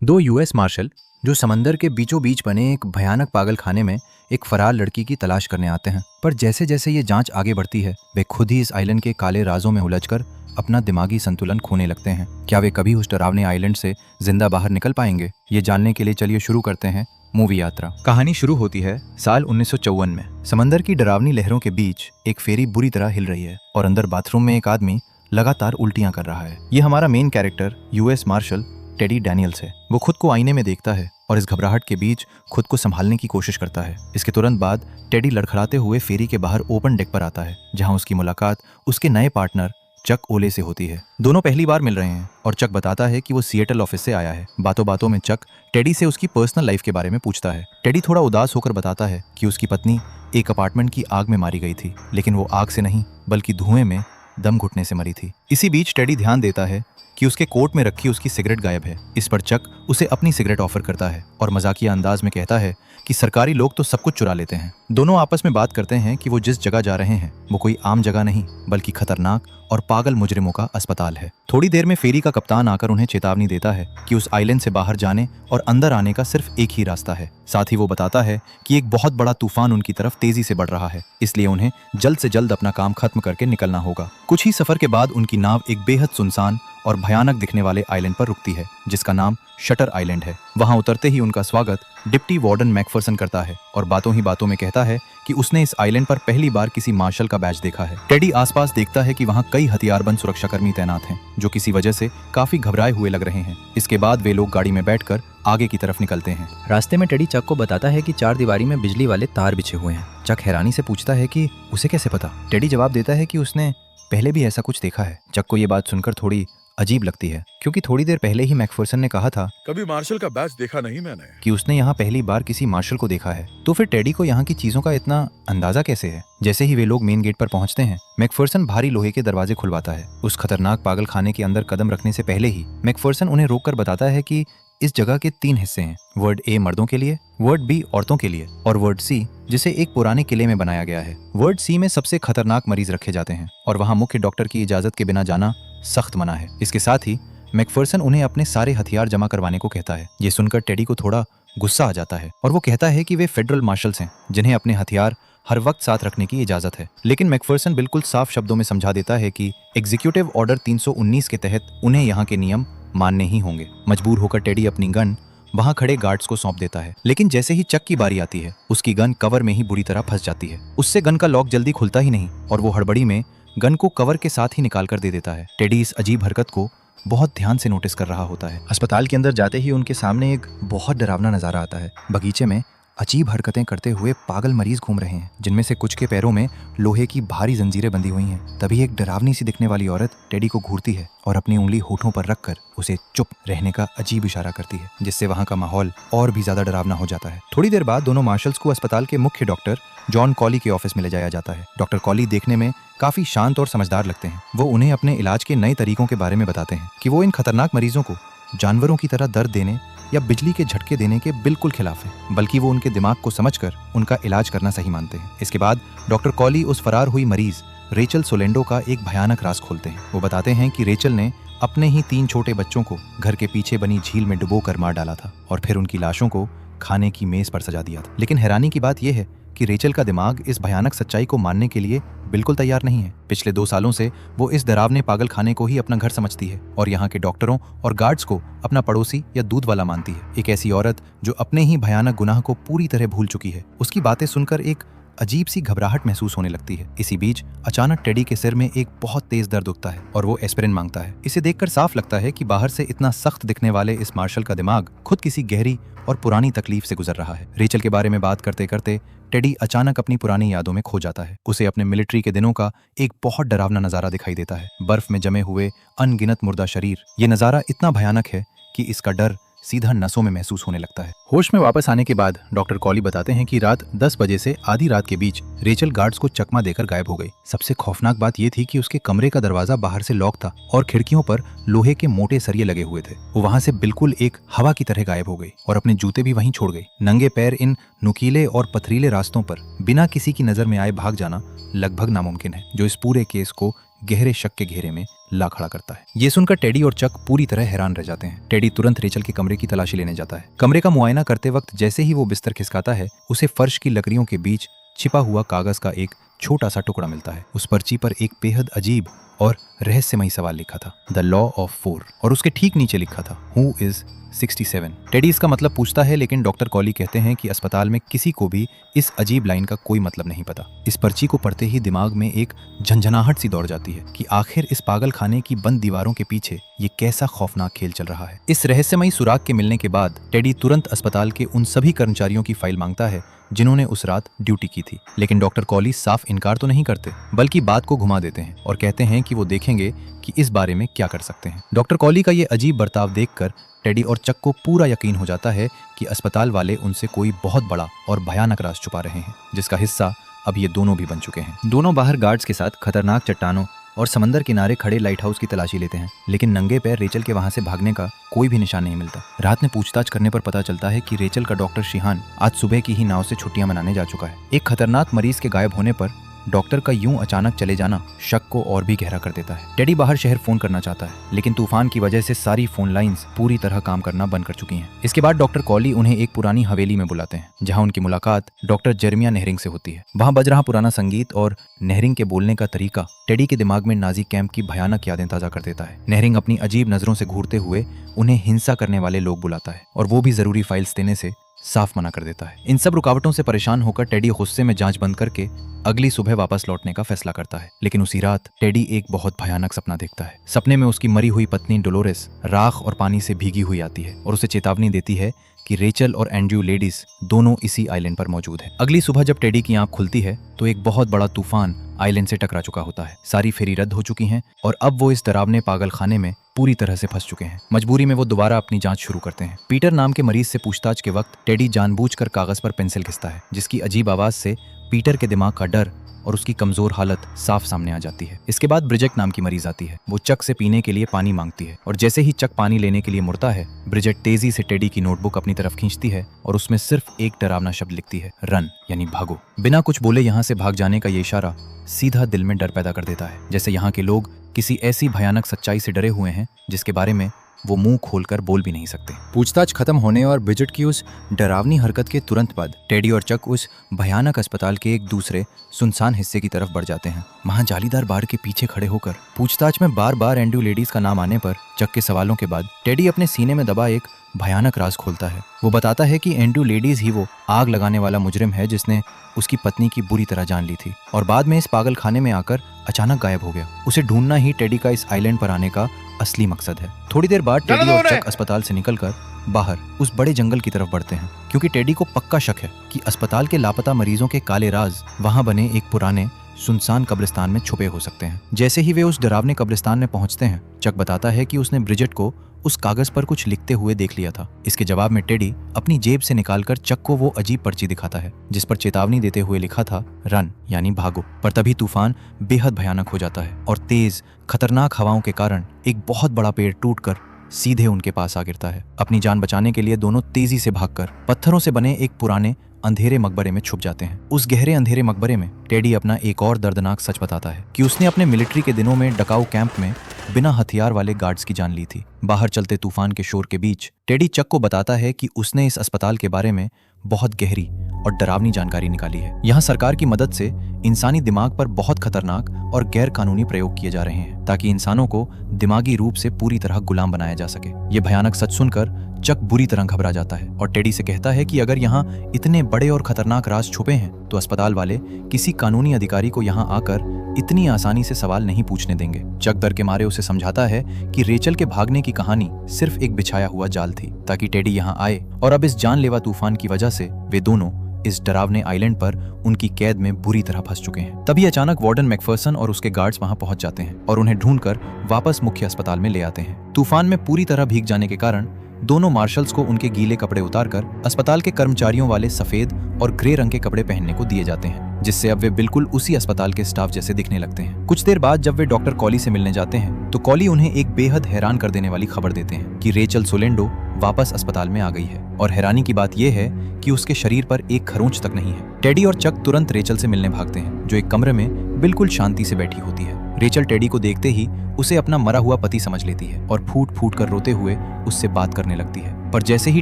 दो US martial जो समंदर के बीचों बीच बने एक भयानक पागल खाने में एक फरार लड़की की तलाश करने आते हैं। पर जैसे जैसे ये जांच आगे बढ़ती है वे खुद ही इस आइलैंड के काले राजों में उलझकर अपना दिमागी संतुलन खोने लगते हैं। क्या वे कभी उस डरावने आइलैंड से जिंदा बाहर निकल पाएंगे? ये जानने के लिए चलिए शुरू करते हैं मूवी यात्रा। कहानी शुरू होती है साल 1954 में। समंदर की डरावनी लहरों के बीच एक फेरी बुरी तरह हिल रही है और अंदर बाथरूम में एक आदमी लगातार उल्टियां कर रहा है। ये हमारा main character US marshal Teddy Daniels है। वो खुद को आईने में देखता है और इस घबराहट के बीच खुद को संभालने की कोशिश करता है। इसके तुरंत बाद टेडी लड़खड़ाते हुए फेरी के बाहर ओपन डेक पर आता है, जहां उसकी मुलाकात उसके नए पार्टनर चक ओले से होती है। दोनों पहली बार मिल रहे हैं और चक बताता है कि वो सिएटल ऑफिस से आया है। बातों बातों में चक टेडी से उसकी पर्सनल लाइफ के बारे में पूछता है। टेडी थोड़ा उदास होकर बताता है कि उसकी पत्नी एक अपार्टमेंट की आग में मारी गई थी, लेकिन वो आग से नहीं बल्कि धुएं में दम घुटने से मरी थी। इसी बीच टेडी ध्यान देता है कि उसके कोट में रखी उसकी सिगरेट गायब है। इस पर चक उसे अपनी सिगरेट ऑफर करता है और मजाकिया अंदाज में कहता है कि सरकारी लोग तो सब कुछ चुरा लेते हैं। दोनों आपस में बात करते हैं कि वो जिस जगह जा रहे हैं वो कोई आम जगह नहीं बल्कि खतरनाक और पागल मुजरिमों का अस्पताल है। थोड़ी देर में फेरी का कप्तान आकर उन्हें चेतावनी देता है कि उस आइलैंड से बाहर जाने और अंदर आने का सिर्फ एक ही रास्ता है। साथ ही वो बताता है कि एक बहुत बड़ा तूफान उनकी तरफ तेजी से बढ़ रहा है, इसलिए उन्हें जल्द से जल्द अपना काम खत्म करके निकलना होगा। कुछ ही सफर के बाद उनकी नाव एक बेहद सुनसान और भयानक दिखने वाले आइलैंड पर रुकती है, जिसका नाम शटर आइलैंड है। वहां उतरते ही उनका स्वागत डिप्टी वार्डन मैकफरसन करता है और बातों ही बातों में कहता है कि उसने इस आइलैंड पर पहली बार किसी मार्शल का बैच देखा है। टेडी आसपास देखता है कि वहां कई हथियारबंद सुरक्षाकर्मी तैनात हैं, जो किसी वजह से काफी घबराए हुए लग रहे हैं। इसके बाद वे लोग गाड़ी में बैठकर आगे की तरफ निकलते हैं। रास्ते में टेडी चक को बताता है कि चार दीवारी में बिजली वाले तार बिछे हुए हैं। चक हैरानी से पूछता है कि उसे कैसे पता। टेडी जवाब देता है कि उसने पहले भी ऐसा कुछ देखा है। चक को ये बात सुनकर थोड़ी अजीब लगती है, क्योंकि थोड़ी देर पहले ही मैकफरसन ने कहा था कभी मार्शल का बैच देखा नहीं मैंने, कि उसने यहाँ पहली बार किसी मार्शल को देखा है। तो फिर टेडी को यहाँ की चीजों का इतना अंदाजा कैसे है? जैसे ही वे लोग मेन गेट पर पहुंचते हैं, मैकफरसन भारी लोहे के दरवाजे खुलवाता है। उस खतरनाक पागल खाने के अंदर कदम रखने से पहले ही मैकफरसन उन्हें रोककर बताता है कि इस जगह के 3 हिस्से हैं। वर्ड ए मर्दों के लिए, वर्ड बी औरतों के लिए और वर्ड सी जिसे एक पुराने किले में बनाया गया है। वर्ड सी में सबसे खतरनाक मरीज रखे जाते हैं और वहाँ मुख्य डॉक्टर की इजाजत के बिना जाना सख्त मना है। इसके साथ ही मैकफरसन उन्हें अपने सारे हथियार जमा करवाने को कहता है। ये सुनकर टेडी को थोड़ा गुस्सा आ जाता है और वो कहता है कि वे फेडरल मार्शल्स हैं, जिन्हें अपने हथियार हर वक्त साथ रखने की इजाजत है। लेकिन मैकफरसन बिल्कुल साफ शब्दों में समझा देता है कि एग्जीक्यूटिव ऑर्डर 319 के तहत उन्हें यहाँ के नियम मानने ही होंगे। मजबूर होकर टेडी अपनी गन वहां खड़े गार्ड्स को सौंप देता है, लेकिन जैसे ही चक की बारी आती है उसकी गन कवर में ही बुरी तरह फंस जाती है। उससे गन का लॉक जल्दी खुलता ही नहीं और वो हड़बड़ी में गन को कवर के साथ ही निकाल कर दे देता है। टेडी इस अजीब हरकत को बहुत ध्यान से नोटिस कर रहा होता है। अस्पताल के अंदर जाते ही उनके सामने एक बहुत डरावना नजारा आता है। बगीचे में अजीब हरकतें करते हुए पागल मरीज घूम रहे हैं, जिनमें से कुछ के पैरों में लोहे की भारी जंजीरें बंधी हुई हैं। तभी एक डरावनी सी दिखने वाली औरत टेडी को घूरती है और अपनी उंगली होठों पर रखकर उसे चुप रहने का अजीब इशारा करती है, जिससे वहां का माहौल और भी ज्यादा डरावना हो जाता है। थोड़ी देर बाद दोनों मार्शल्स को अस्पताल के मुख्य डॉक्टर जॉन कॉली के ऑफिस में ले जाया जाता है। डॉक्टर कॉली देखने में काफी शांत और समझदार लगते हैं। वो उन्हें अपने इलाज के नए तरीकों के बारे में बताते हैं कि वो इन खतरनाक मरीजों को जानवरों की तरह दर्द देने या बिजली के झटके देने के बिल्कुल खिलाफ है, बल्कि वो उनके दिमाग को समझकर उनका इलाज करना सही मानते हैं। इसके बाद डॉक्टर कॉली उस फरार हुई मरीज रेचल सोलेंडो का एक भयानक राज खोलते हैं। वो बताते हैं कि रेचल ने अपने ही 3 छोटे बच्चों को घर के पीछे बनी झील में डुबोकर मार डाला था और फिर उनकी लाशों को खाने की मेज पर सजा दिया था। लेकिन हैरानी की बात यह है कि रेचल का दिमाग इस भयानक सच्चाई को मानने के लिए बिल्कुल तैयार नहीं है। पिछले 2 सालों से वो इस डरावने पागल खाने को ही अपना घर समझती है और यहाँ के डॉक्टरों और गार्ड्स को अपना पड़ोसी या दूध वाला मानती है। एक ऐसी औरत जो अपने ही भयानक गुनाह को पूरी तरह भूल चुकी है। उसकी बातें सुनकर एक अजीब सी घबराहट महसूस होने लगती है। इसी बीच अचानक टेडी के सिर में एक बहुत तेज दर्द उठता है और वो एस्पिरिन मांगता है। इसे देखकर साफ लगता है कि बाहर से इतना सख्त दिखने वाले इस मार्शल का दिमाग खुद किसी गहरी और पुरानी तकलीफ से गुजर रहा है। रेचल के बारे में बात करते करते टेडी अचानक अपनी पुरानी यादों में खो जाता है। उसे अपने मिलिट्री के दिनों का एक बहुत डरावना नजारा दिखाई देता है। बर्फ में जमे हुए अनगिनत मुर्दा शरीर। ये नजारा इतना भयानक है कि इसका डर सीधा नसों में महसूस होने लगता है। होश में वापस आने के बाद डॉक्टर कॉली बताते हैं कि रात 10 बजे से आधी रात के बीच रेचल गार्ड्स को चकमा देकर गायब हो गई। सबसे खौफनाक बात यह थी कि उसके कमरे का दरवाजा बाहर से लॉक था और खिड़कियों पर लोहे के मोटे सरिये लगे हुए थे। वो वहां से बिल्कुल एक हवा की तरह गायब हो गई और अपने जूते भी वहीं छोड़ गई। नंगे पैर इन नुकीले और पथरीले रास्तों पर बिना किसी की नजर में आए भाग जाना लगभग नामुमकिन है, जो इस पूरे केस को गहरे शक के घेरे में ला खड़ा करता है। ये सुनकर टेडी और चक पूरी तरह हैरान रह जाते हैं। टेडी तुरंत रेचल के कमरे की तलाशी लेने जाता है। कमरे का मुआयना करते वक्त जैसे ही वो बिस्तर खिसकाता है, उसे फर्श की लकड़ियों के बीच छिपा हुआ कागज का एक छोटा सा टुकड़ा मिलता है। उस पर्ची पर एक बेहद अजीब और रहस्यमयी सवाल लिखा था, द लॉ ऑफ 4, और उसके ठीक नीचे लिखा था, हु इज 67। टेडी इसका मतलब पूछता है, लेकिन डॉक्टर कॉली कहते हैं कि अस्पताल में किसी को भी इस अजीब लाइन का कोई मतलब नहीं पता। इस पर्ची को पढ़ते ही दिमाग में एक झंझनाहट सी दौड़ जाती है कि आखिर इस पागल खाने की बंद दीवारों के पीछे ये कैसा खौफनाक खेल चल रहा है। इस रहस्यमयी सुराग के मिलने के बाद टेडी तुरंत अस्पताल के उन सभी कर्मचारियों की फाइल मांगता है जिन्होंने उस रात ड्यूटी की थी। लेकिन डॉक्टर कॉली साफ इनकार तो नहीं करते, बल्कि बात को घुमा देते हैं और कहते हैं कि वो देखेंगे कि इस बारे में क्या कर सकते हैं। डॉक्टर कॉली का ये अजीब बर्ताव देखकर टेडी और चक को पूरा यकीन हो जाता है कि अस्पताल वाले उनसे कोई बहुत बड़ा और भयानक राज छुपा रहे हैं, जिसका हिस्सा अब ये दोनों भी बन चुके हैं। दोनों बाहर गार्ड्स के साथ खतरनाक चट्टानों और समंदर किनारे खड़े लाइट हाउस की तलाशी लेते हैं, लेकिन नंगे पैर रेचल के वहां से भागने का कोई भी निशान नहीं मिलता। रात में पूछताछ करने पर पता चलता है कि रेचल का डॉक्टर शिहान आज सुबह की ही नाव से छुट्टियां मनाने जा चुका है। एक खतरनाक मरीज के गायब होने पर डॉक्टर का यूं अचानक चले जाना शक को और भी गहरा कर देता है। टेडी बाहर शहर फोन करना चाहता है, लेकिन तूफान की वजह से सारी फोन लाइंस पूरी तरह काम करना बंद कर चुकी हैं। इसके बाद डॉक्टर कॉली उन्हें एक पुरानी हवेली में बुलाते हैं, जहां उनकी मुलाकात डॉक्टर जेरेमिया नेहरिंग से होती है। वहां बज रहा पुराना संगीत और नेहरिंग के बोलने का तरीका टेडी के दिमाग में नाजी कैंप की भयानक यादें ताजा कर देता है। नेहरिंग अपनी अजीब नजरों से घूरते हुए उन्हें हिंसा करने वाले लोग बुलाता है, और वो भी जरूरी फाइल्स देने से साफ मना कर देता है। इन सब रुकावटों से परेशान होकर टेडी गुस्से में जांच बंद करके अगली सुबह वापस लौटने का फैसला करता है। लेकिन उसी रात टेडी एक बहुत भयानक सपना देखता है। सपने में उसकी मरी हुई पत्नी डोलोरेस राख और पानी से भीगी हुई आती है और उसे चेतावनी देती है कि रेचल और एंड्रयू लेडीज दोनों इसी आइलैंड पर मौजूद है। अगली सुबह जब टेडी की आंख खुलती है तो एक बहुत बड़ा तूफान आइलैंड से टकरा चुका होता है। सारी फेरी रद्द हो चुकी हैं और अब वो इस डरावने पागल खाने में पूरी तरह से फंस चुके हैं। मजबूरी में वो दोबारा अपनी जांच शुरू करते हैं। पीटर नाम के मरीज से पूछताछ के वक्त टेडी जानबूझकर कागज पर पेंसिल घिसता है, जिसकी अजीब आवाज से पीटर के दिमाग का डर और उसकी कमजोर हालत साफ सामने आ जाती है। इसके बाद ब्रिजेट नाम की मरीज आती है। वो चक से पीने के लिए पानी मांगती है और जैसे ही चक पानी लेने के लिए मुड़ता है, ब्रिजेट तेजी से टेडी की नोटबुक अपनी तरफ खींचती है और उसमें सिर्फ एक डरावना शब्द लिखती है, रन, यानी भागो। बिना कुछ बोले यहाँ से भाग जाने का ये इशारा सीधा दिल में डर पैदा कर देता है, जैसे यहाँ के लोग किसी ऐसी भयानक सच्चाई से डरे हुए हैं जिसके बारे में वो मुंह खोलकर बोल भी नहीं सकते। पूछताछ खत्म होने और ब्रिजेट की उस डरावनी हरकत के तुरंत बाद टेडी और चक उस भयानक अस्पताल के एक दूसरे सुनसान हिस्से की तरफ बढ़ जाते हैं। वहां जालीदार बाड़ के पीछे खड़े होकर पूछताछ में बार बार एंड्रयू लेडीज का नाम आने पर चक के सवालों के बाद टेडी अपने सीने में दबा एक भयानक राज खोलता है। वो बताता है कि एंड्रयू लेडीज ही वो आग लगाने वाला मुजरिम है जिसने उसकी पत्नी की बुरी तरह जान ली थी और बाद में इस पागल खाने में आकर अचानक गायब हो गया। उसे ढूंढना ही टेडी का इस आइलैंड पर आने का असली मकसद है। थोड़ी देर बाद टेडी और चक अस्पताल से निकलकर बाहर उस बड़े जंगल की तरफ बढ़ते हैं, क्योंकि टेडी को पक्का शक है कि अस्पताल के लापता मरीजों के काले राज वहां बने एक पुराने सुनसान कब्रिस्तान में छुपे हो सकते हैं। जैसे ही वे उस डरावने कब्रिस्तान में पहुंचते हैं, चक बताता है कि उसने ब्रिजेट को उस कागज पर कुछ लिखते हुए देख लिया था। इसके जवाब में टेडी अपनी जेब से निकालकर चक को वो अजीब पर्ची दिखाता है जिस पर चेतावनी देते हुए लिखा था, रन, यानी भागो। पर तभी तूफान बेहद भयानक हो जाता है और तेज खतरनाक हवाओं के कारण एक बहुत बड़ा पेड़ टूटकर सीधे उनके पास आ गिरता है। अपनी जान बचाने के लिए दोनों तेजी से भागकर पत्थरों से बने एक पुराने अंधेरे मकबरे में छुप जाते हैं। उस गहरे अंधेरे मकबरे में टेडी अपना एक और दर्दनाक सच बताता है कि उसने अपने मिलिट्री के दिनों में डकाऊ कैंप में बिना हथियार वाले गार्ड्स की जान ली थी। बाहर चलते तूफान के शोर के बीच टेडी चक को बताता है कि उसने इस अस्पताल के बारे में बहुत गहरी और डरावनी जानकारी निकाली है। यहाँ सरकार की मदद से इंसानी दिमाग पर बहुत खतरनाक और गैर कानूनी प्रयोग किए जा रहे हैं ताकि इंसानों को दिमागी रूप से पूरी तरह गुलाम बनाया जा सके। ये भयानक सच सुनकर चक बुरी तरह घबरा जाता है और टेडी से कहता है कि अगर यहाँ इतने बड़े और खतरनाक राज छुपे हैं तो अस्पताल वाले किसी कानूनी अधिकारी को यहाँ आकर इतनी आसानी से सवाल नहीं पूछने देंगे। चक डर के मारे उसे समझाता है कि रेचल के भागने की कहानी सिर्फ एक बिछाया हुआ जाल थी ताकि टेडी यहाँ आए, और अब इस जानलेवा तूफान की वजह से वे दोनों इस डरावने आइलैंड पर उनकी कैद में बुरी तरह फंस चुके हैं। तभी अचानक वार्डन मैकफर्सन और उसके गार्ड्स वहां पहुंच जाते हैं और उन्हें ढूंढकर वापस मुख्य अस्पताल में ले आते हैं। तूफान में पूरी तरह भीग जाने के कारण दोनों मार्शल्स को उनके गीले कपड़े उतारकर अस्पताल के कर्मचारियों वाले सफेद और ग्रे रंग के कपड़े पहनने को दिए जाते हैं, जिससे अब वे बिल्कुल उसी अस्पताल के स्टाफ जैसे दिखने लगते हैं। कुछ देर बाद जब वे डॉक्टर कॉली से मिलने जाते हैं तो कॉली उन्हें एक बेहद हैरान कर देने वाली खबर देते हैं कि रेचल सोलेंडो वापस अस्पताल में आ गई है, और हैरानी की बात यह है कि उसके शरीर पर एक खरोंच तक नहीं है। टेडी और चक तुरंत रेचल से मिलने भागते हैं जो एक कमरे में बिल्कुल शांति से बैठी होती है। रेचल टेडी को देखते ही उसे अपना मरा हुआ पति समझ लेती है और फूट फूट कर रोते हुए उससे बात करने लगती है। पर जैसे ही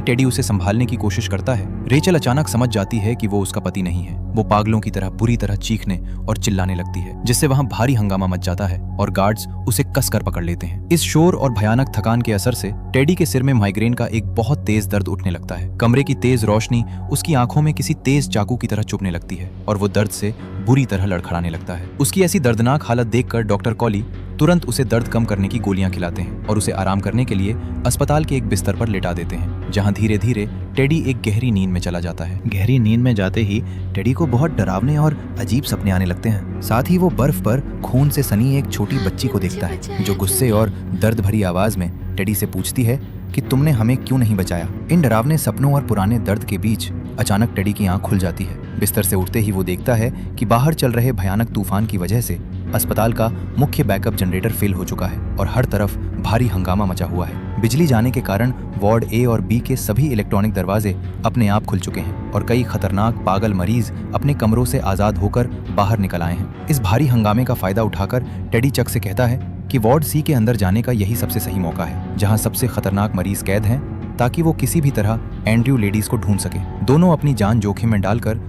टेडी उसे संभालने की कोशिश करता है, रेचल अचानक समझ जाती है कि वो उसका पति नहीं है। वो पागलों की तरह बुरी तरह चीखने और चिल्लाने लगती है, जिससे वहां भारी हंगामा मच जाता है और गार्ड्स उसे कसकर पकड़ लेते हैं। इस शोर और भयानक थकान के असर से टेडी के सिर में माइग्रेन का एक बहुत तेज दर्द उठने लगता है। कमरे की तेज रोशनी उसकी आंखों में किसी तेज चाकू की तरह चुभने लगती है और वो दर्द से बुरी तरह लड़खड़ाने लगता है। उसकी ऐसी दर्दनाक हालत देखकर डॉक्टर कॉली तुरंत उसे दर्द कम करने की गोलियां खिलाते हैं और उसे आराम करने के लिए अस्पताल के एक बिस्तर पर लेटा देते हैं, जहां धीरे धीरे टेडी एक गहरी नींद में चला जाता है। गहरी नींद में जाते ही टेडी को बहुत डरावने और अजीब सपने आने लगते हैं। साथ ही वो बर्फ पर खून से सनी एक छोटी बच्ची को देखता है, जो गुस्से और दर्द भरी आवाज में टेडी से पूछती है कि तुमने हमें क्यों नहीं बचाया। इन डरावने सपनों और पुराने दर्द के बीच अचानक टेडी की आंख खुल जाती है। बिस्तर से उठते ही वो देखता है कि बाहर चल रहे भयानक तूफान की वजह से अस्पताल का मुख्य बैकअप जनरेटर फेल हो चुका है और हर तरफ भारी हंगामा मचा हुआ है। बिजली जाने के कारण वार्ड ए और बी के सभी इलेक्ट्रॉनिक दरवाजे अपने आप खुल चुके हैं और कई खतरनाक पागल मरीज अपने कमरों से आजाद होकर बाहर निकल आए हैं। इस भारी हंगामे का फायदा उठाकर टेडी चक से कहता है कि वार्ड सी के अंदर जाने का यही सबसे सही मौका है, जहां सबसे खतरनाक मरीज कैद हैं, ताकि वो किसी भी तरह एंड्रयू लेडीज को ढूंढ सके। दोनों अपनी जान जोखिम में डालकर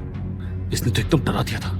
इसने तो एकदम डरा दिया था।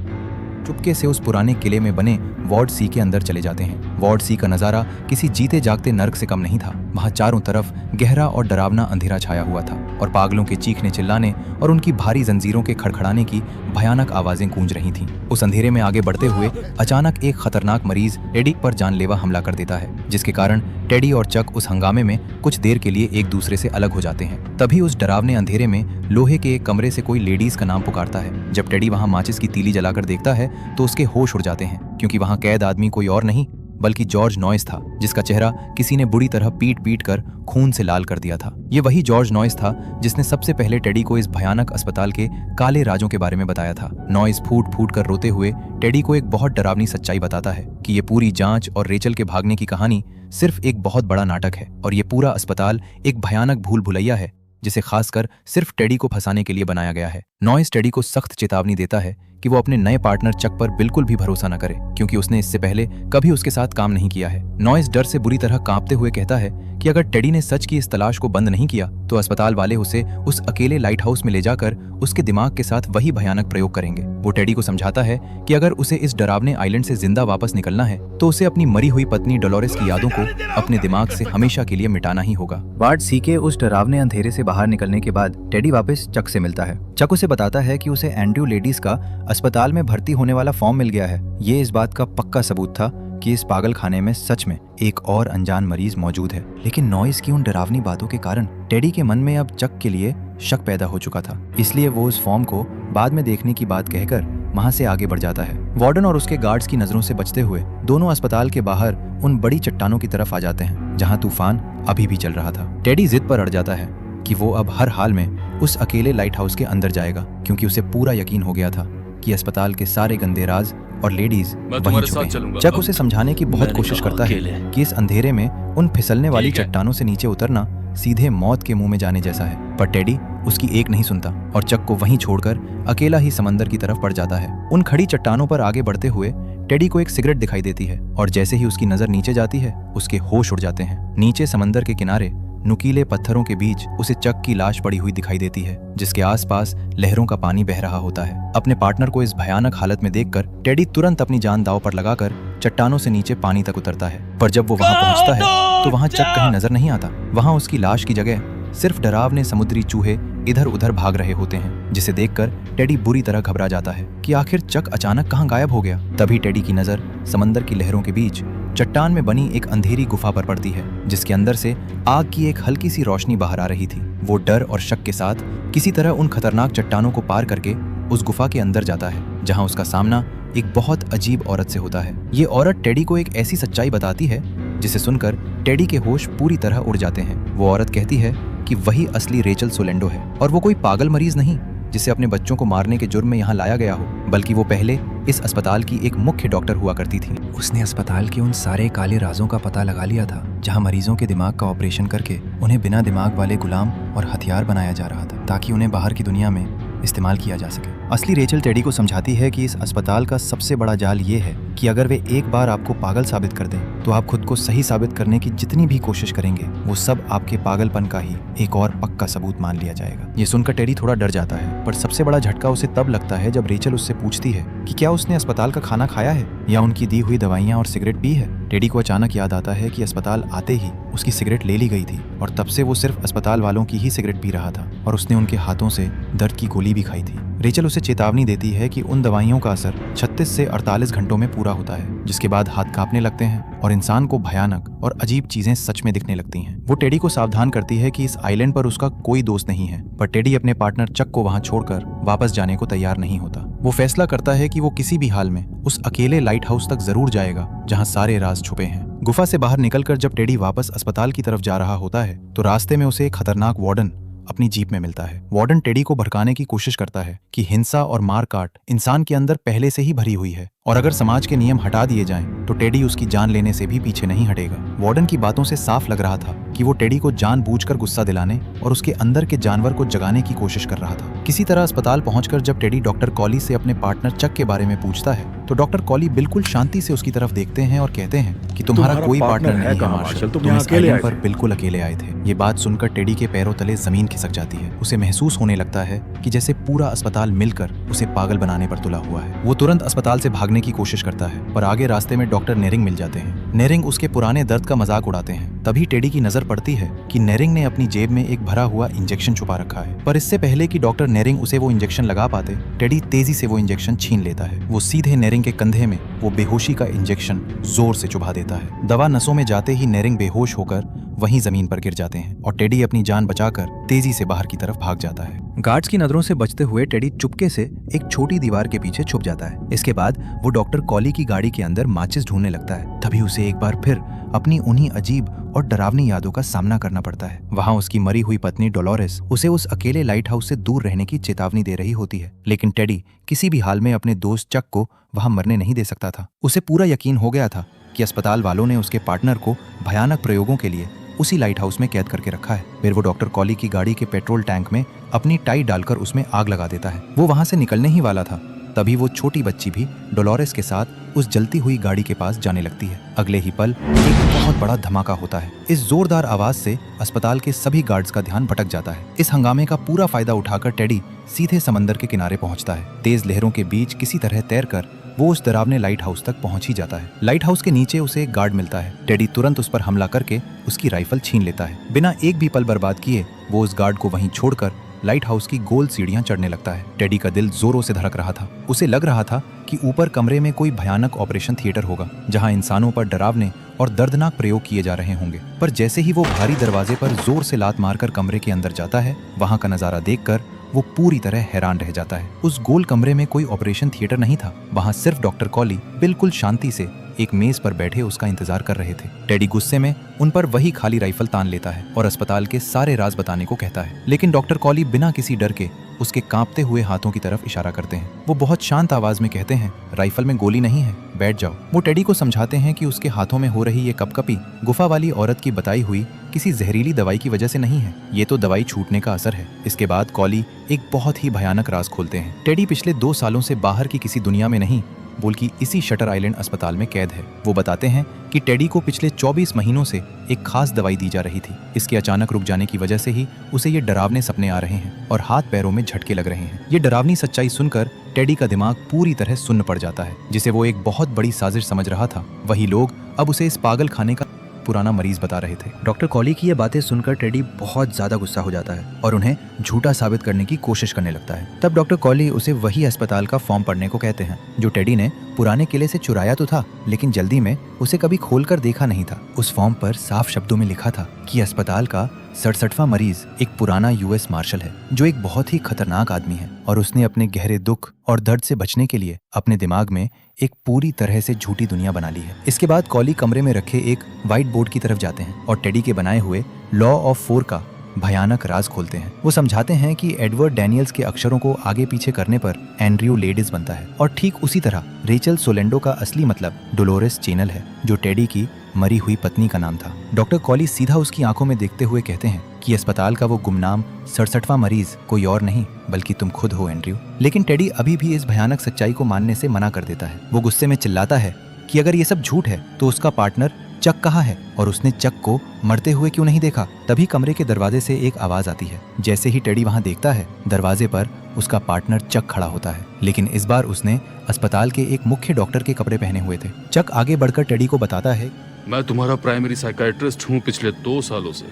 चुपके से उस पुराने किले में बने वार्ड सी के अंदर चले जाते हैं। वार्ड सी का नजारा किसी जीते जागते नर्क से कम नहीं था। वहां चारों तरफ गहरा और डरावना अंधेरा छाया हुआ था और पागलों के चीखने चिल्लाने और उनकी भारी जंजीरों के खड़खड़ाने की भयानक आवाजें गूंज रही थीं। उस अंधेरे में आगे बढ़ते हुए अचानक एक खतरनाक मरीज टेडी पर जानलेवा हमला कर देता है, जिसके कारण टेडी और चक उस हंगामे में कुछ देर के लिए एक दूसरे से अलग हो जाते हैं। तभी उस डरावने अंधेरे में लोहे के एक कमरे से कोई लेडीज का नाम पुकारता है। जब टेडी वहां माचिस की तीली जलाकर देखता है तो उसके होश उड़ जाते हैं, क्योंकि वहां कैद आदमी कोई और नहीं बल्कि जॉर्ज नॉइस था, जिसका चेहरा किसी ने बुरी तरह पीट पीट कर खून से लाल कर दिया था। ये वही जॉर्ज नॉइस था जिसने सबसे पहले टेडी को इस भयानक अस्पताल के काले राजों के बारे में बताया था। नॉइस फूट फूट कर रोते हुए टेडी को एक बहुत डरावनी सच्चाई बताता है कि ये पूरी जांच और रेचल के भागने की कहानी सिर्फ एक बहुत बड़ा नाटक है और ये पूरा अस्पताल एक भयानक भूल भुलैया है, जिसे खासकर सिर्फ टेडी को फंसाने के लिए बनाया गया है। नॉइस टेडी को सख्त चेतावनी देता है कि वो अपने नए पार्टनर चक पर बिल्कुल भी भरोसा न करे, क्योंकि उसने इससे पहले कभी उसके साथ काम नहीं किया है। नॉइस डर से बुरी तरह कांपते हुए कहता है कि अगर टेडी ने सच की इस तलाश को बंद नहीं किया तो अस्पताल वाले उसे उस अकेले लाइट हाउस में ले जाकर उसके दिमाग के साथ वही भयानक प्रयोग करेंगे। वो टेडी को समझाता है कि अगर उसे इस डरावने आइलैंड से जिंदा वापस निकलना है तो उसे अपनी मरी हुई पत्नी डोलोरेस की यादों को अपने दिमाग से हमेशा के लिए मिटाना ही होगा। वार्ड सी के उस डरावने अंधेरे से बाहर निकलने के बाद टेडी वापस चक से मिलता है। चक उसे बताता है कि उसे एंड्रयू लेडीज का अस्पताल में भर्ती होने वाला फॉर्म मिल गया है। ये इस बात का पक्का सबूत था कि इस पागल खाने में सच में एक और अनजान मरीज मौजूद है। लेकिन नॉइस की उन डरावनी बातों के कारण टेडी के मन में अब चक के लिए शक पैदा हो चुका था, इसलिए वो उस फॉर्म को बाद में देखने की बात कहकर वहां से आगे बढ़ जाता है। वार्डन और उसके गार्ड्स की नजरों से बचते हुए दोनों अस्पताल के बाहर उन बड़ी चट्टानों की तरफ आ जाते हैं, जहां तूफान अभी भी चल रहा था। टेडी जिद पर अड़ जाता है कि वो अब हर हाल में उस अकेले लाइट हाउस के अंदर जाएगा, क्योंकि उसे पूरा यकीन हो गया था कि अस्पताल के सारे गंदे राज और लेडीज वहीं छुपे हैं। चक उसे समझाने की बहुत कोशिश करता है कि इस अंधेरे में उन फिसलने वाली चट्टानों से नीचे उतरना सीधे मौत के मुंह में जाने जैसा है, पर टेडी उसकी एक नहीं सुनता और चक को वहीं छोड़कर अकेला ही समंदर की तरफ बढ़ जाता है। उन खड़ी चट्टानों पर आगे बढ़ते हुए टेडी को एक सिगरेट दिखाई देती है और जैसे ही उसकी नजर नीचे जाती है उसके होश उड़ जाते हैं। नीचे समंदर के किनारे नुकीले पत्थरों के बीच उसे चक की लाश पड़ी हुई दिखाई देती है, जिसके आसपास लहरों का पानी बह रहा होता है। अपने पार्टनर को इस भयानक हालत में देखकर टेडी तुरंत अपनी जान दांव पर लगाकर चट्टानों से नीचे पानी तक उतरता है, पर जब वो वहां पहुंचता है तो वहां चक कहीं नजर नहीं आता। वहां उसकी लाश की जगह सिर्फ डरावने समुद्री चूहे इधर उधर भाग रहे होते हैं, जिसे देखकर टेडी बुरी तरह घबरा जाता है कि आखिर चक अचानक कहां गायब हो गया। तभी टेडी की नजर समंदर की लहरों के बीच चट्टान में बनी एक अंधेरी गुफा पर पड़ती है, जिसके अंदर से आग की एक हल्की सी रोशनी बाहर आ रही थी। वो डर और शक के साथ किसी तरह उन खतरनाक चट्टानों को पार करके उस गुफा के अंदर जाता है, जहां उसका सामना एक बहुत अजीब औरत से होता है। ये औरत टेडी को एक ऐसी सच्चाई बताती है जिसे सुनकर टेडी के होश पूरी तरह उड़ जाते हैं। वो औरत कहती है कि वही असली रेचल सोलेंडो है और वो कोई पागल मरीज नहीं जिसे अपने बच्चों को मारने के जुर्म में यहाँ लाया गया हो, बल्कि वो पहले इस अस्पताल की एक मुख्य डॉक्टर हुआ करती थी। उसने अस्पताल के उन सारे काले राजों का पता लगा लिया था जहाँ मरीजों के दिमाग का ऑपरेशन करके उन्हें बिना दिमाग वाले गुलाम और हथियार बनाया जा रहा था, ताकि उन्हें बाहर की दुनिया में इस्तेमाल किया जा सके। असली रेचल टेडी को समझाती है कि इस अस्पताल का सबसे बड़ा जाल ये है कि अगर वे एक बार आपको पागल साबित कर दें तो आप खुद को सही साबित करने की जितनी भी कोशिश करेंगे वो सब आपके पागलपन का ही एक और पक्का सबूत मान लिया जाएगा। ये सुनकर टेडी थोड़ा डर जाता है, पर सबसे बड़ा झटका उसे तब लगता है जब रेचल उससे पूछती है कि क्या उसने अस्पताल का खाना खाया है या उनकी दी हुई दवाइयाँ और सिगरेट पी है। टेडी को अचानक याद आता है कि अस्पताल आते ही उसकी सिगरेट ले ली गई थी और तब से वो सिर्फ अस्पताल वालों की ही सिगरेट पी रहा था और उसने उनके हाथों से दर्द की गोली भी खाई थी। रेचल उसे चेतावनी देती है कि उन दवाइयों का असर 36 से 48 घंटों में पूरा होता है, जिसके बाद हाथ कांपने लगते हैं और इंसान को भयानक और अजीब चीजें सच में दिखने लगती हैं। वो टेडी को सावधान करती है कि इस आइलैंड पर उसका कोई दोस्त नहीं है, पर टेडी अपने पार्टनर चक को वहां छोड़कर वापस जाने को तैयार नहीं होता। वो फैसला करता है कि वो किसी भी हाल में उस अकेले लाइट हाउस तक जरूर जाएगा जहां सारे राज छुपे हैं। गुफा से बाहर निकलकर जब टेडी वापस अस्पताल की तरफ जा रहा होता है तो रास्ते में उसे एक खतरनाक वार्डन अपनी जीप में मिलता है। वार्डन टेडी को भड़काने की कोशिश करता है कि हिंसा और मारकाट इंसान के अंदर पहले से ही भरी हुई है और अगर समाज के नियम हटा दिए जाएं तो टेडी उसकी जान लेने से भी पीछे नहीं हटेगा। वार्डन की बातों से साफ लग रहा था कि वो टेडी को जानबूझकर गुस्सा दिलाने और उसके अंदर के जानवर को जगाने की कोशिश कर रहा था। किसी तरह अस्पताल पहुंचकर जब टेडी डॉक्टर कॉली से अपने पार्टनर चक के बारे में पूछता है तो डॉक्टर कॉली बिल्कुल शांति से उसकी तरफ देखते हैं और कहते हैं कि तुम्हारा कोई पार्टनर नहीं है मार्शल, तुम इस आइलैंड पर बिल्कुल अकेले आए थे। ये बात सुनकर टेडी के पैरों तले जमीन खिसक जाती है। उसे महसूस होने लगता है कि जैसे पूरा अस्पताल मिलकर उसे पागल बनाने पर तुला हुआ है। वो तुरंत अस्पताल से भागने की कोशिश करता है, पर आगे रास्ते में डॉक्टर नेरिंग मिल जाते हैं। नेरिंग उसके पुराने दर्द का मजाक उड़ाते हैं। तभी टेडी की नजर पड़ती है कि नेरिंग ने अपनी जेब में एक भरा हुआ इंजेक्शन छुपा रखा है, पर इससे पहले कि डॉक्टर नेरिंग उसे वो इंजेक्शन लगा पाते, टेडी तेजी से वो इंजेक्शन छीन लेता है। वो सीधे नेरिंग के कंधे में वो बेहोशी का इंजेक्शन जोर से चुभा देता है। दवा नसों में जाते ही नेरिंग बेहोश होकर वहीं जमीन पर गिर जाते हैं और टेडी अपनी जान बचाकर तेजी से बाहर की तरफ भाग जाता है। गार्ड्स की नजरों से बचते हुए टेडी चुपके से एक छोटी दीवार के पीछे छुप जाता है। इसके बाद वो डॉक्टर कॉली की गाड़ी के अंदर माचिस ढूंढने लगता है। तभी उसे एक बार फिर अपनी उन्हीं अजीब और डरावनी यादों का सामना करना पड़ता है। वहाँ उसकी मरी हुई पत्नी डोलोरेस उसे उस अकेले लाइट हाउस से दूर रहने की चेतावनी दे रही होती है, लेकिन टेडी किसी भी हाल में अपने दोस्त चक को वहाँ मरने नहीं दे सकता था। उसे पूरा यकीन हो गया था कि अस्पताल वालों ने उसके पार्टनर को भयानक प्रयोगों के लिए उसी लाइट हाउस में कैद करके रखा है। फिर वो डॉक्टर कॉली की गाड़ी के पेट्रोल टैंक में अपनी टाई डालकर उसमें आग लगा देता है। वो वहां से निकलने ही वाला था, तभी वो छोटी बच्ची भी डोलोरेस के साथ उस जलती हुई गाड़ी के पास जाने लगती है। अगले ही पल एक बहुत बड़ा धमाका होता है। इस जोरदार आवाज से अस्पताल के सभी गार्ड्स का ध्यान भटक जाता है। इस हंगामे का पूरा फायदा उठाकर टेडी सीधे समंदर के किनारे पहुंचता है। तेज लहरों के बीच किसी तरह तैरकर वो उस डरावने लाइट हाउस तक पहुंच ही जाता है। लाइट हाउस के नीचे उसे एक गार्ड मिलता है। टेडी तुरंत उस पर हमला करके उसकी राइफल छीन लेता है। बिना एक भी पल बर्बाद किए वो उस गार्ड को वहीं छोड़कर लाइट हाउस की गोल सीढ़ियां चढ़ने लगता है। टेडी का दिल जोरों से धड़क रहा था। उसे लग रहा था कि ऊपर कमरे में कोई भयानक ऑपरेशन थिएटर होगा जहां इंसानों पर डरावने और दर्दनाक प्रयोग किए जा रहे होंगे। पर जैसे ही वो भारी दरवाजे पर जोर से लात मारकर कमरे के अंदर जाता है, वहां का नजारा देखकर वो पूरी तरह हैरान रह जाता है। उस गोल कमरे में कोई ऑपरेशन थिएटर नहीं था। वहां सिर्फ डॉक्टर कॉली बिल्कुल शांति से एक मेज पर बैठे उसका इंतजार कर रहे थे। टेडी गुस्से में उन पर वही खाली राइफल तान लेता है और अस्पताल के सारे राज बताने को कहता है, लेकिन डॉक्टर कॉली बिना किसी डर के उसके कांपते हुए हाथों की तरफ इशारा करते हैं। वो बहुत शांत आवाज में कहते हैं, राइफल में गोली नहीं है, बैठ जाओ। वो टेडी को समझाते हैं कि उसके हाथों में हो रही ये कपकपी गुफा वाली औरत की बताई हुई किसी जहरीली दवाई की वजह से नहीं है, ये तो दवाई छूटने का असर है। इसके बाद कॉली एक बहुत ही भयानक राज खोलते हैं। टेडी पिछले 2 सालों से बाहर की किसी दुनिया में नहीं बल्कि इसी शटर आइलैंड अस्पताल में कैद है। वो बताते हैं कि टेडी को पिछले 24 महीनों से एक खास दवाई दी जा रही थी। इसके अचानक रुक जाने की वजह से ही उसे ये डरावने सपने आ रहे हैं और हाथ पैरों में झटके लग रहे हैं। ये डरावनी सच्चाई सुनकर टेडी का दिमाग पूरी तरह सुन्न पड़ जाता है। जिसे वो एक बहुत बड़ी साजिश समझ रहा था, वही लोग अब उसे इस पागल खाने का पुराना मरीज बता रहे थे। डॉक्टर कॉली की ये बातें सुनकर टेडी बहुत ज्यादा गुस्सा हो जाता है और उन्हें झूठा साबित करने की कोशिश करने लगता है। तब डॉक्टर कॉली उसे वही अस्पताल का फॉर्म पढ़ने को कहते हैं जो टेडी ने पुराने किले से चुराया तो था, लेकिन जल्दी में उसे कभी खोलकर देखा नहीं था। उस फॉर्म पर साफ शब्दों में लिखा था कि अस्पताल का 67वां मरीज एक पुराना यूएस मार्शल है जो एक बहुत ही खतरनाक आदमी है और उसने अपने गहरे दुख और दर्द से बचने के लिए अपने दिमाग में एक पूरी तरह से झूठी दुनिया बना ली है। इसके बाद कॉली कमरे में रखे एक व्हाइट बोर्ड की तरफ जाते हैं और टेडी के बनाए हुए लॉ ऑफ 4 का भयानक राज खोलते हैं। वो समझाते हैं कि एडवर्ड डैनियल्स के अक्षरों को आगे पीछे करने पर एंड्रयू लेडिस बनता है और ठीक उसी तरह रेचल सोलेंडो का असली मतलब डोलोरेस चैनल है जो टेडी की मरी हुई पत्नी का नाम था। डॉक्टर कॉली सीधा उसकी आंखों में देखते हुए कहते हैं, कि अस्पताल का वो गुमनाम 67वां मरीज कोई और नहीं बल्कि तुम खुद हो एंड्रयू। लेकिन टेडी अभी भी इस भयानक सच्चाई को मानने से मना कर देता है। वो गुस्से में चिल्लाता है कि अगर ये सब झूठ है तो उसका पार्टनर चक कहाँ है और उसने चक को मरते हुए क्यों नहीं देखा। तभी कमरे के दरवाजे से एक आवाज आती है। जैसे ही टेडी वहां देखता है, दरवाजे पर उसका पार्टनर चक खड़ा होता है, लेकिन इस बार उसने अस्पताल के एक मुख्य डॉक्टर के कपड़े पहने हुए थे। चक आगे बढ़कर टेडी को बताता है, मैं तुम्हारा प्राइमरी साइकाइट्रिस्ट हूँ पिछले 2 सालों से।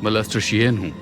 मैं लेस्टर शीहन हूँ।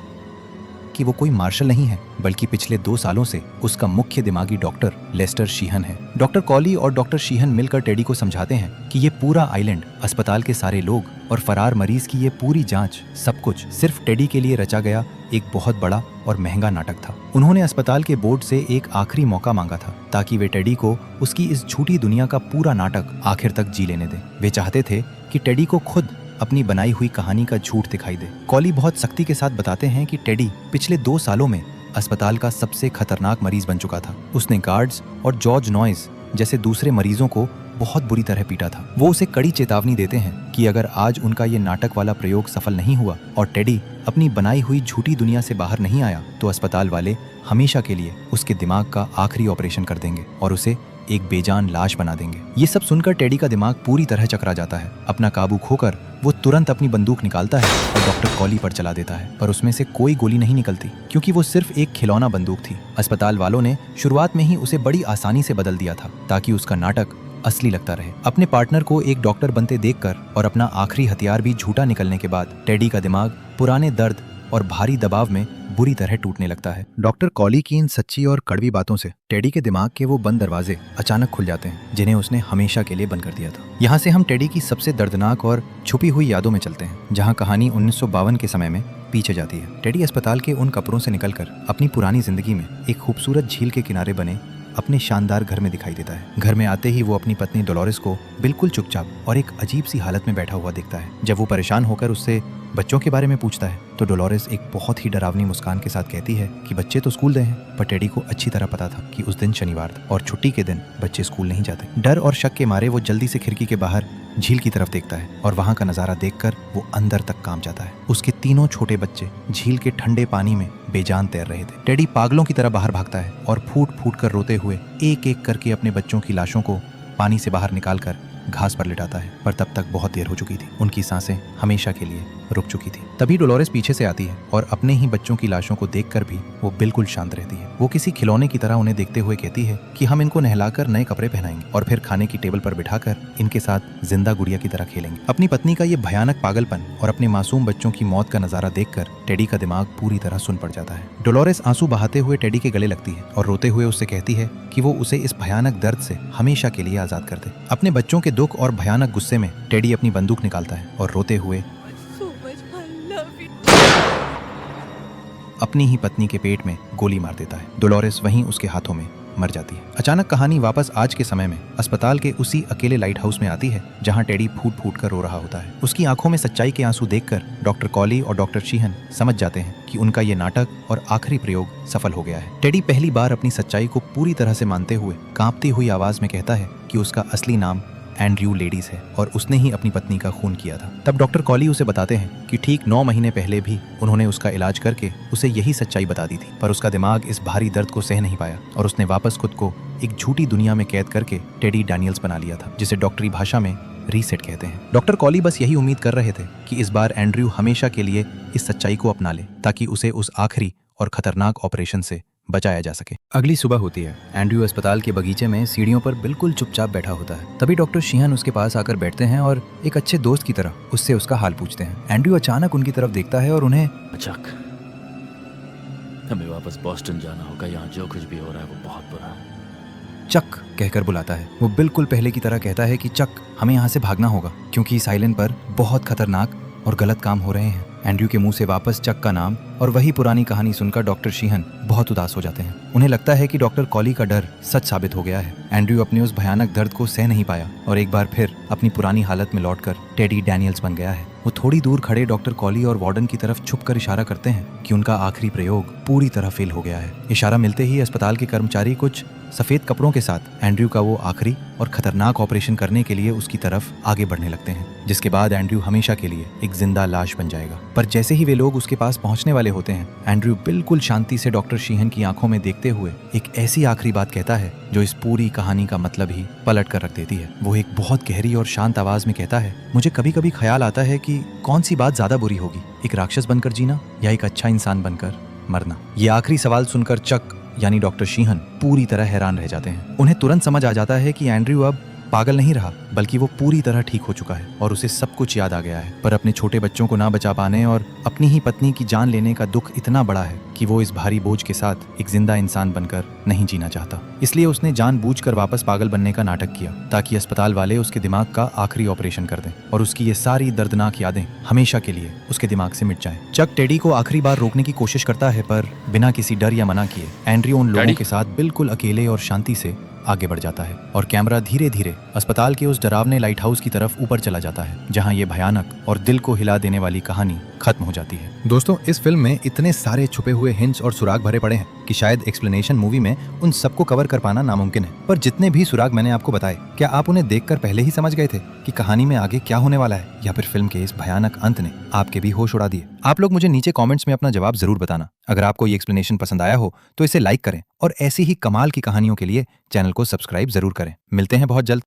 कि वो कोई मार्शल नहीं है बल्कि पिछले 2 सालों से उसका मुख्य दिमागी डॉक्टर लेस्टर शीहन है। डॉक्टर कॉली और डॉक्टर शीहन मिलकर टेडी को समझाते हैं कि ये पूरा आइलैंड, अस्पताल के सारे लोग और फरार मरीज की ये पूरी जांच, सब कुछ सिर्फ टेडी के लिए रचा गया एक बहुत बड़ा और महंगा नाटक था। उन्होंने अस्पताल के बोर्ड से एक आखिरी मौका मांगा था ताकि वे टेडी को उसकी इस झूठी दुनिया का पूरा नाटक आखिर तक जी लेने दें। वे चाहते थे कि टेडी को खुद अपनी बनाई हुई कहानी का झूठ दिखाई दे। कॉली बहुत सख्ती के साथ बताते हैं कि टेडी पिछले 2 सालों में अस्पताल का सबसे खतरनाक मरीज बन चुका था। उसने गार्ड्स और जॉर्ज नॉइस जैसे दूसरे मरीजों को बहुत बुरी तरह पीटा था। वो उसे कड़ी चेतावनी देते हैं कि अगर आज उनका ये नाटक वाला प्रयोग सफल नहीं हुआ और टेडी अपनी बनाई हुई झूठी दुनिया से बाहर नहीं आया तो अस्पताल वाले हमेशा के लिए उसके दिमाग का आखिरी ऑपरेशन कर देंगे और उसे एक बेजान लाश बना देंगे। ये सब सुनकर टेडी का दिमाग पूरी तरह चकरा जाता है। अपना काबू खोकर वो तुरंत अपनी बंदूक निकालता है और डॉक्टर कॉली पर चला देता है, पर उसमें से कोई गोली नहीं निकलती क्योंकि वो सिर्फ एक खिलौना बंदूक थी। अस्पताल वालों ने शुरुआत में ही उसे बड़ी आसानी से बदल दिया था ताकि उसका नाटक असली लगता रहे। अपने पार्टनर को एक डॉक्टर बनते देखकर और अपना आखिरी हथियार भी झूठा निकलने के बाद टेडी का दिमाग पुराने दर्द और भारी दबाव में बुरी तरह टूटने लगता है। डॉक्टर कॉली की इन सच्ची और कड़वी बातों से टेडी के दिमाग के वो बंद दरवाजे अचानक खुल जाते हैं जिन्हें उसने हमेशा के लिए बंद कर दिया था। यहाँ से हम टेडी की सबसे दर्दनाक और छुपी हुई यादों में चलते हैं, जहाँ कहानी 1952 के समय में पीछे जाती है। टेडी अस्पताल के उन कपड़ों से निकलकर अपनी पुरानी जिंदगी में एक खूबसूरत झील के किनारे बने अपने शानदार घर में दिखाई देता है। घर में आते ही वो अपनी पत्नी डोलोरेस को बिल्कुल चुपचाप और एक अजीब सी हालत में बैठा हुआ देखता है। जब वो परेशान होकर उससे बच्चों के बारे में पूछता है तो डोलोरेस एक बहुत ही डरावनी मुस्कान के साथ कहती है कि बच्चे तो स्कूल गए हैं, पर टेडी को अच्छी तरह पता था कि उस दिन शनिवार था और छुट्टी के दिन बच्चे स्कूल नहीं जाते। डर और शक के मारे वो जल्दी से खिड़की के बाहर झील की तरफ देखता है और वहां का नजारा देखकर वो अंदर तक कांप जाता है। उसके तीनों छोटे बच्चे झील के ठंडे पानी में बेजान तैर रहे थे। टेडी पागलों की तरह बाहर भागता है और फूट फूट कर रोते हुए एक एक करके अपने बच्चों की लाशों को पानी से बाहर निकालकर घास पर लिटाता है, पर तब तक बहुत देर हो चुकी थी। उनकी सांसें हमेशा के लिए रुक चुकी थी। तभी डोलोरेस पीछे से आती है और अपने ही बच्चों की लाशों को देखकर भी वो बिल्कुल शांत रहती है। वो किसी खिलौने की तरह उन्हें देखते हुए कहती है कि हम इनको नहलाकर नए कपड़े पहनाएंगे और फिर खाने की टेबल पर बिठाकर इनके साथ जिंदा गुड़िया की तरह खेलेंगे। अपनी पत्नी का ये भयानक पागलपन और अपने मासूम बच्चों की मौत का नजारा देखकर टेडी का दिमाग पूरी तरह सुन पड़ जाता है। डोलोरेस आंसू बहाते हुए टेडी के गले लगती है और रोते हुए उससे कहती है कि वो उसे इस भयानक दर्द से हमेशा के लिए आजाद कर दे। अपने बच्चों के दुख और भयानक गुस्से में टेडी अपनी बंदूक निकालता है और रोते हुए अपनी ही पत्नी के पेट में गोली मार देता है। डोलोरेस वहीं उसके हाथों में मर जाती है। अचानक कहानी वापस आज के समय में अस्पताल के उसी अकेले लाइट हाउस में आती है जहां टेडी फूट फूट कर रो रहा होता है। उसकी आंखों में सच्चाई के आंसू देखकर डॉक्टर कॉली और डॉक्टर शीहन समझ जाते हैं कि उनका ये नाटक और आखिरी प्रयोग सफल हो गया है। टेडी पहली बार अपनी सच्चाई को पूरी तरह से मानते हुए कांपती हुई आवाज में कहता है कि उसका असली नाम एंड्रयू लेडीज है और उसने ही अपनी पत्नी का खून किया था। तब डॉक्टर कॉली उसे बताते हैं कि ठीक 9 महीने पहले भी उन्होंने उसका इलाज करके उसे यही सच्चाई बता दी थी, पर उसका दिमाग इस भारी दर्द को सह नहीं पाया और उसने वापस खुद को एक झूठी दुनिया में कैद करके टेडी डैनियल्स बना लिया था, जिसे डॉक्टरी भाषा में रीसेट कहते हैं। डॉक्टर कॉली बस यही उम्मीद कर रहे थे कि इस बार एंड्रयू हमेशा के लिए इस सच्चाई को अपना ले ताकि उसे उस आखिरी और खतरनाक ऑपरेशन से बचाया जा सके। अगली सुबह होती है। एंड्रयू अस्पताल के बगीचे में सीढ़ियों पर बिल्कुल चुपचाप बैठा होता है। तभी डॉक्टर शीहन उसके पास आकर बैठते हैं और एक अच्छे दोस्त की तरह उससे उसका हाल पूछते हैं। एंड्रयू अचानक उनकी तरफ देखता है और उन्हें चक, हमें वापस बॉस्टन जाना होगा। यहाँ जो कुछ भी हो रहा है वो बहुत बुरा है। चक कहकर बुलाता है। वो बिल्कुल पहले की तरह कहता है कि चक, हमें यहाँ से भागना होगा क्योंकि इस आइलैंड पर बहुत खतरनाक और गलत काम हो रहे हैं। एंड्रयू के मुंह से वापस चक का नाम और वही पुरानी कहानी सुनकर डॉक्टर शीहन बहुत उदास हो जाते हैं। उन्हें लगता है कि डॉक्टर कॉली का डर सच साबित हो गया है। एंड्रयू अपने उस भयानक दर्द को सह नहीं पाया और एक बार फिर अपनी पुरानी हालत में लौटकर टेडी डैनियल्स बन गया है। वो थोड़ी दूर खड़े डॉक्टर कॉली और वार्डन की तरफ छुपकर इशारा करते हैं कि उनका आखिरी प्रयोग पूरी तरह फेल हो गया है। इशारा मिलते ही अस्पताल के कर्मचारी कुछ सफेद कपड़ों के साथ एंड्रयू का वो आखिरी और खतरनाक ऑपरेशन करने के लिए उसकी तरफ आगे बढ़ने लगते हैं, जिसके बाद एंड्रयू हमेशा के लिए एक जिंदा लाश बन जाएगा। पर जैसे ही वे लोग उसके पास पहुंचने वाले होते हैं, एंड्रयू बिल्कुल शांति से डॉक्टर शीहन की आंखों में देखते हुए एक ऐसी आखिरी बात कहता है जो इस पूरी कहानी का मतलब ही पलट कर रख देती है। वो एक बहुत गहरी और शांत आवाज में कहता है, मुझे कभी कभी ख्याल आता है कि कौन सी बात ज्यादा बुरी होगी, एक राक्षस बनकर जीना या एक अच्छा इंसान बनकर मरना। ये आखिरी सवाल सुनकर चक यानी डॉक्टर शीहन पूरी तरह हैरान रह जाते हैं। उन्हें तुरंत समझ आ जाता है कि एंड्रयू अब पागल नहीं रहा, बल्कि वो पूरी तरह ठीक हो चुका है और उसे सब कुछ याद आ गया है। पर अपने छोटे बच्चों को ना बचा पाने और अपनी ही पत्नी की जान लेने का दुख इतना बड़ा है कि वो इस भारी बोझ के साथ एक जिंदा इंसान बनकर नहीं जीना चाहता। इसलिए उसने जानबूझकर वापस पागल बनने का नाटक किया ताकि अस्पताल वाले उसके दिमाग का आखिरी ऑपरेशन कर दें और उसकी ये सारी दर्दनाक यादें हमेशा के लिए उसके दिमाग से मिट जाएं। चक टेडी को आखिरी बार रोकने की कोशिश करता है, पर बिना किसी डर या मना किए एंड्रयू उन लोगों डैडी? के साथ बिल्कुल अकेले और शांति से आगे बढ़ जाता है और कैमरा धीरे धीरे अस्पताल के उस डरावने लाइट हाउस की तरफ ऊपर चला जाता है, जहां ये भयानक और दिल को हिला देने वाली कहानी खत्म हो जाती है। दोस्तों, इस फिल्म में इतने सारे छुपे हुए हिंट्स और सुराग भरे पड़े हैं कि शायद एक्सप्लेनेशन मूवी में उन सबको कवर कर पाना नामुमकिन है। पर जितने भी सुराग मैंने आपको बताए, क्या आप उन्हें देखकर पहले ही समझ गए थे कि कहानी में आगे क्या होने वाला है, या फिर फिल्म के इस भयानक अंत ने आपके भी होश उड़ा दिए? आप लोग मुझे नीचे कमेंट्स में अपना जवाब जरूर बताना। अगर आपको ये एक्सप्लेनेशन पसंद आया हो तो इसे लाइक करें और ऐसी ही कमाल की कहानियों के लिए चैनल को सब्सक्राइब जरूर करें। मिलते हैं बहुत जल्द।